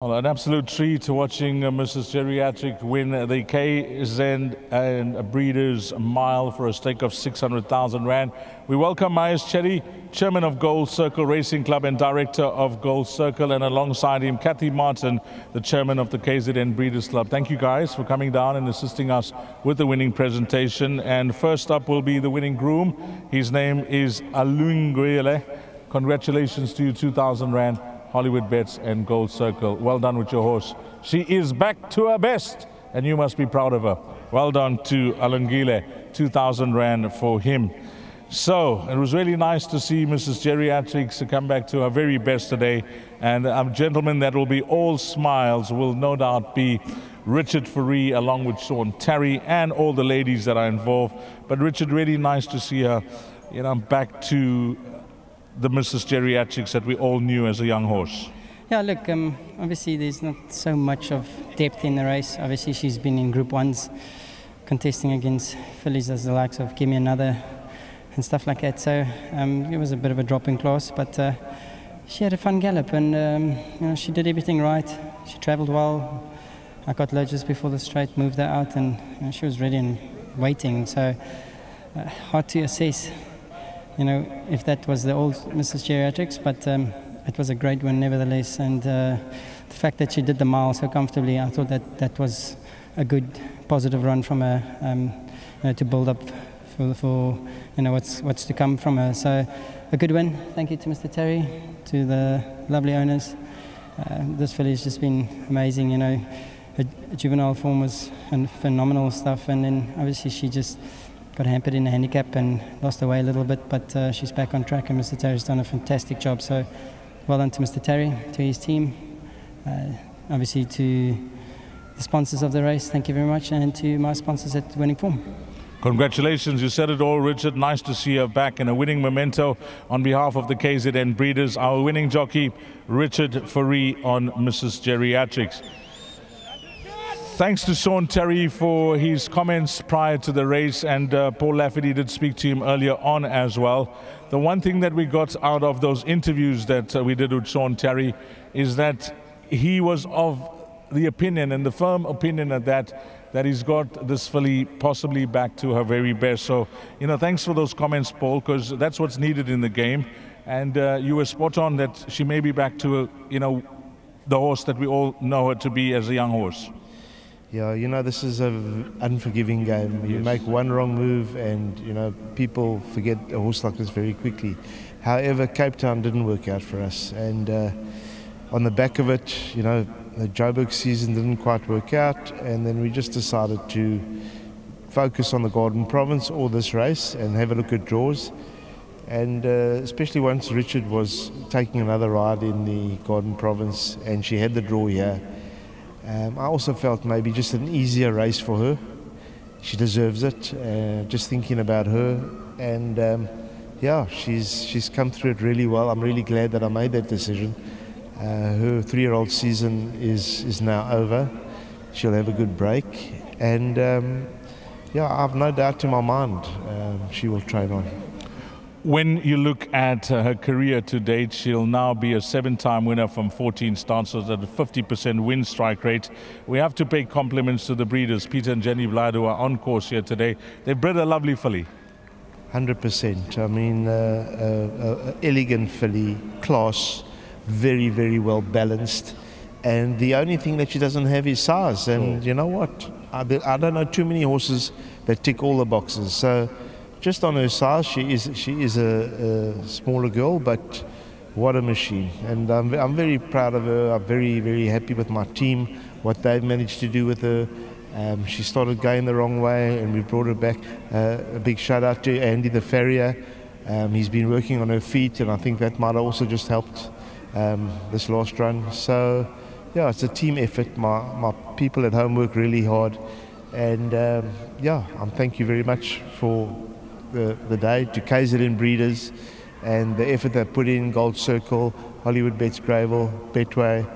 Well, an absolute treat watching Mrs. Geriatric win the KZN and Breeders' Mile for a stake of 600,000 Rand. We welcome Myers Cherry, Chairman of Gold Circle Racing Club and Director of Gold Circle, and alongside him, Kathy Martin, the Chairman of the KZN Breeders' Club. Thank you guys for coming down and assisting us with the winning presentation. And first up will be the winning groom. His name is Alungwele. Congratulations to you, 2,000 Rand. Hollywoodbets and Gold Circle. Well done with your horse. She is back to her best, and you must be proud of her. Well done to Alungile, 2,000 Rand for him. So it was really nice to see Mrs. Geriatrics come back to her very best today. And gentlemen, that will be all smiles, will no doubt be Richard Faree along with Sean Terry and all the ladies that are involved. But Richard, really nice to see her, back to the Mrs. Geriatrics that we all knew as a young horse. Yeah, look, obviously there's not so much of depth in the race. Obviously she's been in Group 1s, contesting against fillies as the likes of Give Me Another and stuff like that. So it was a bit of a drop in class, but she had a fun gallop, and she did everything right. She travelled well. I got low just before the straight, moved her out, and she was ready and waiting. So hard to assess, if that was the old Mrs. Geriatrics, but it was a great win nevertheless. And the fact that she did the mile so comfortably, I thought that was a good, positive run from her, to build up for what's to come from her. So a good win. Thank you to Mr. Terry, to the lovely owners. This filly has just been amazing. Her juvenile form was phenomenal stuff, and then obviously she just got hampered in the handicap and lost her way a little bit, but she's back on track, and Mr. Terry's done a fantastic job. So well done to Mr. Terry, to his team, obviously to the sponsors of the race, thank you very much, and to my sponsors at Winning Form. Congratulations, you said it all, Richard. Nice to see her back in a winning memento. On behalf of the KZN Breeders, our winning jockey, Richard Faree on Mrs. Geriatrics. Thanks to Sean Terry for his comments prior to the race, and Paul Lafferty did speak to him earlier on as well. The one thing that we got out of those interviews that we did with Sean Terry is that he was of the opinion, and the firm opinion at that he's got this filly possibly back to her very best. So, thanks for those comments, Paul, because that's what's needed in the game. And you were spot on that she may be back to, the horse that we all know her to be as a young horse. Yeah, this is an unforgiving game. You make one wrong move and, people forget a horse like this very quickly. However, Cape Town didn't work out for us. And on the back of it, the Joburg season didn't quite work out. And then we just decided to focus on the Garden Province or this race and have a look at draws. And especially once Richard was taking another ride in the Garden Province and she had the draw here, I also felt maybe just an easier race for her. She deserves it, just thinking about her. And she's come through it really well. I'm really glad that I made that decision. Her 3-year-old season is now over. She'll have a good break. And I've no doubt in my mind she will train on. When you look at her career to date, she'll now be a 7-time winner from 14 starts, so at a 50% win strike rate. We have to pay compliments to the breeders, Peter and Jenny Vlad, who are on course here today. They've bred a lovely filly. 100%. I mean, elegant filly, class, very, very well balanced. And the only thing that she doesn't have is size. And you know what? I don't know too many horses that tick all the boxes. So just on her size, she is a smaller girl, but what a machine. And I'm very proud of her. I'm very, very happy with my team, what they've managed to do with her. She started going the wrong way, and we brought her back. A big shout out to Andy the farrier. He's been working on her feet, and I think that might have also just helped this last run. So, it's a team effort. My people at home work really hard. And, thank you very much for the day, to KZN Breeders and the effort they put in, Gold Circle, Hollywoodbets Greyville, Betway.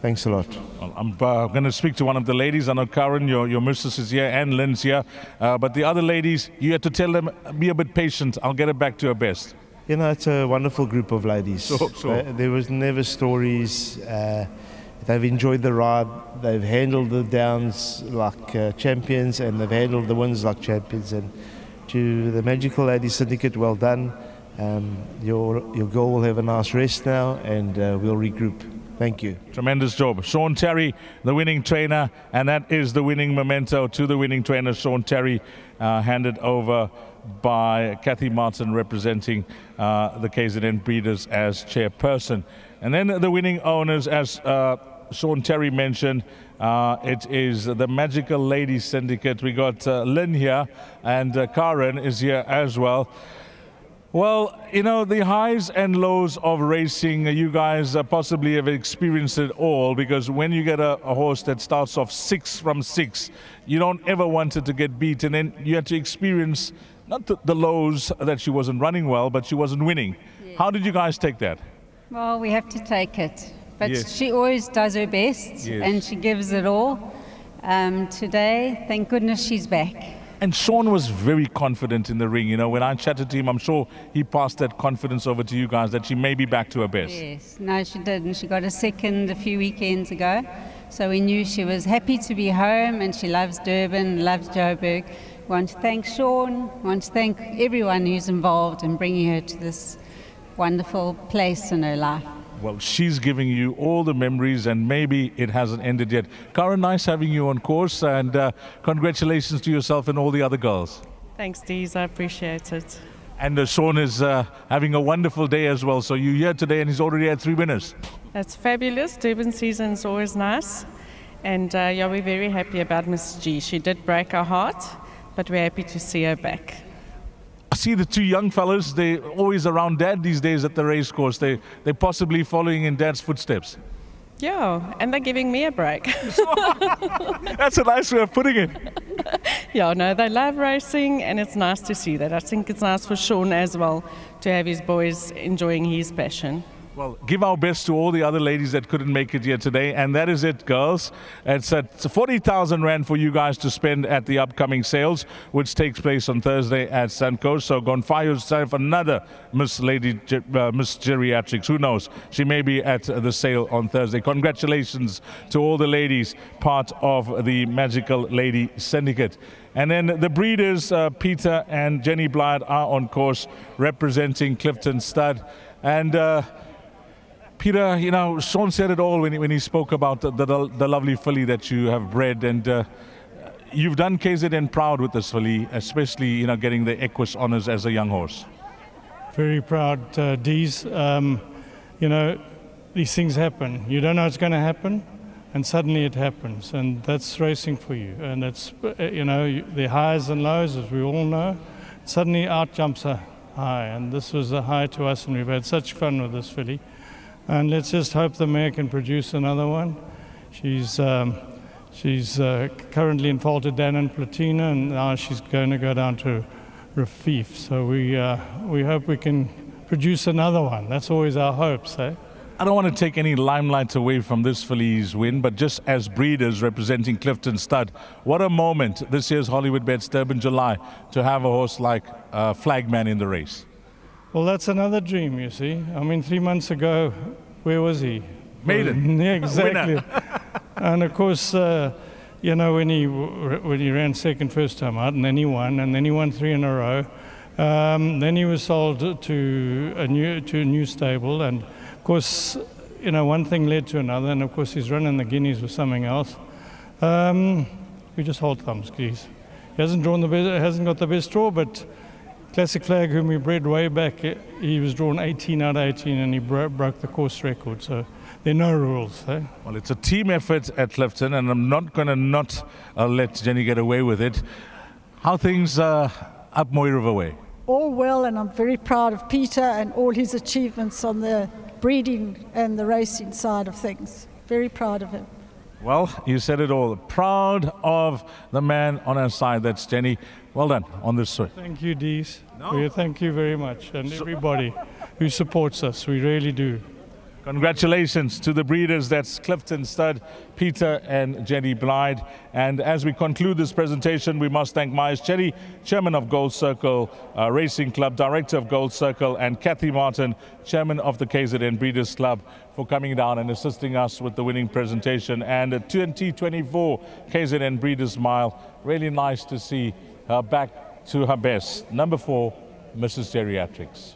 Thanks a lot. Well, I'm going to speak to one of the ladies. I know Karen, your missus is here, and Lynn's here. But the other ladies, you have to tell them, be a bit patient. I'll get her back to her best. It's a wonderful group of ladies. Sure. There was never stories. they've enjoyed the ride, they've handled the downs like champions, and they've handled the wins like champions. And to the Magical Lady Syndicate, well done. Your girl will have a nice rest now, and we'll regroup. Thank you. Tremendous job. Sean Terry, the winning trainer, and that is the winning memento to the winning trainer, Sean Terry, handed over by Kathy Martin, representing the KZN Breeders as chairperson. And then the winning owners, as Sean Terry mentioned, it is the Magical Lady Syndicate. We got Lynn here, and Karen is here as well. Well, you know, the highs and lows of racing, you guys possibly have experienced it all, because when you get a horse that starts off 6 from 6, you don't ever want it to get beat, and then you had to experience not the lows that she wasn't running well, but she wasn't winning. Yes. How did you guys take that? Well, we have to take it, but yes, she always does her best, yes, and she gives it all. Today, thank goodness she's back. And Sean was very confident in the ring. You know, when I chatted to him, I'm sure he passed that confidence over to you guys that she may be back to her best. Yes, no, she didn't. She got a second a few weekends ago. So we knew she was happy to be home, and she loves Durban, loves Joburg. We want to thank Sean. We want to thank everyone who's involved in bringing her to this wonderful place in her life. Well, she's giving you all the memories, and maybe it hasn't ended yet. Karen, nice having you on course, and congratulations to yourself and all the other girls. Thanks, Dees. I appreciate it. And Sean is having a wonderful day as well. So you're here today, and he's already had 3 winners. That's fabulous. Durban season is always nice. And yeah, we're very happy about Miss G. She did break our heart, but we're happy to see her back. I see the 2 young fellas, they're always around Dad these days at the race course. They're possibly following in Dad's footsteps. Yeah, and they're giving me a break. That's a nice way of putting it. Yeah, no, they love racing, and it's nice to see that. I think it's nice for Sean as well to have his boys enjoying his passion. Well, give our best to all the other ladies that couldn't make it here today. And that is it, girls. It's 40,000 Rand for you guys to spend at the upcoming sales, which takes place on Thursday at Suncoast. So go and find yourself another Miss Geriatrics. Who knows? She may be at the sale on Thursday. Congratulations to all the ladies, part of the Magical Lady Syndicate. And then the breeders, Peter and Jenny Blythe, are on course representing Clifton Stud. And Peter, you know, Sean said it all when he spoke about the lovely filly that you have bred, and you've done KZN proud with this filly, especially, you know, getting the Equus honours as a young horse. Very proud, Dees. You know, these things happen. You don't know it's going to happen, and suddenly it happens, and that's racing for you. And it's, you know, the highs and lows, as we all know. Suddenly out jumps a high, and this was a high to us, and we've had such fun with this filly. And let's just hope the mare can produce another one. She's currently in Falter Dan and Platina, and now she's going to go down to Rafif. So we hope we can produce another one. That's always our hopes, eh? I don't want to take any limelight away from this filly's win, but just as breeders representing Clifton Stud, what a moment this year's Hollywoodbets Durban July to have a horse like Flagman in the race. Well, that's another dream, you see. I mean, 3 months ago, where was he? Maiden. Yeah, exactly. And of course, you know, when he ran second first time out, and then he won, 3 in a row. Then he was sold to a new stable, and of course, you know, one thing led to another, and of course, his run in the Guineas was something else. We just hold thumbs, please. He hasn't got the best draw, but Classic Flag, whom we bred way back, he was drawn 18 out of 18, and he broke the course record. So there are no rules. Eh? Well, it's a team effort at Clifton, and I'm not going to not let Jenny get away with it. How things up Moy River way? All well, and I'm very proud of Peter and all his achievements on the breeding and the racing side of things. Very proud of him. Well, you said it all. Proud of the man on our side. That's Jenny. Well done on this one. Thank you, Dees. No. Thank you very much, and everybody who supports us. We really do. Congratulations to the breeders. That's Clifton Stud, Peter and Jenny Blyde. And as we conclude this presentation, we must thank Myers Cherry, Chairman of Gold Circle Racing Club, Director of Gold Circle, and Kathy Martin, Chairman of the KZN Breeders Club, for coming down and assisting us with the winning presentation. And a 2024 KZN Breeders Mile. Really nice to see her back to her best. Number 4, Mrs. Geriatrics.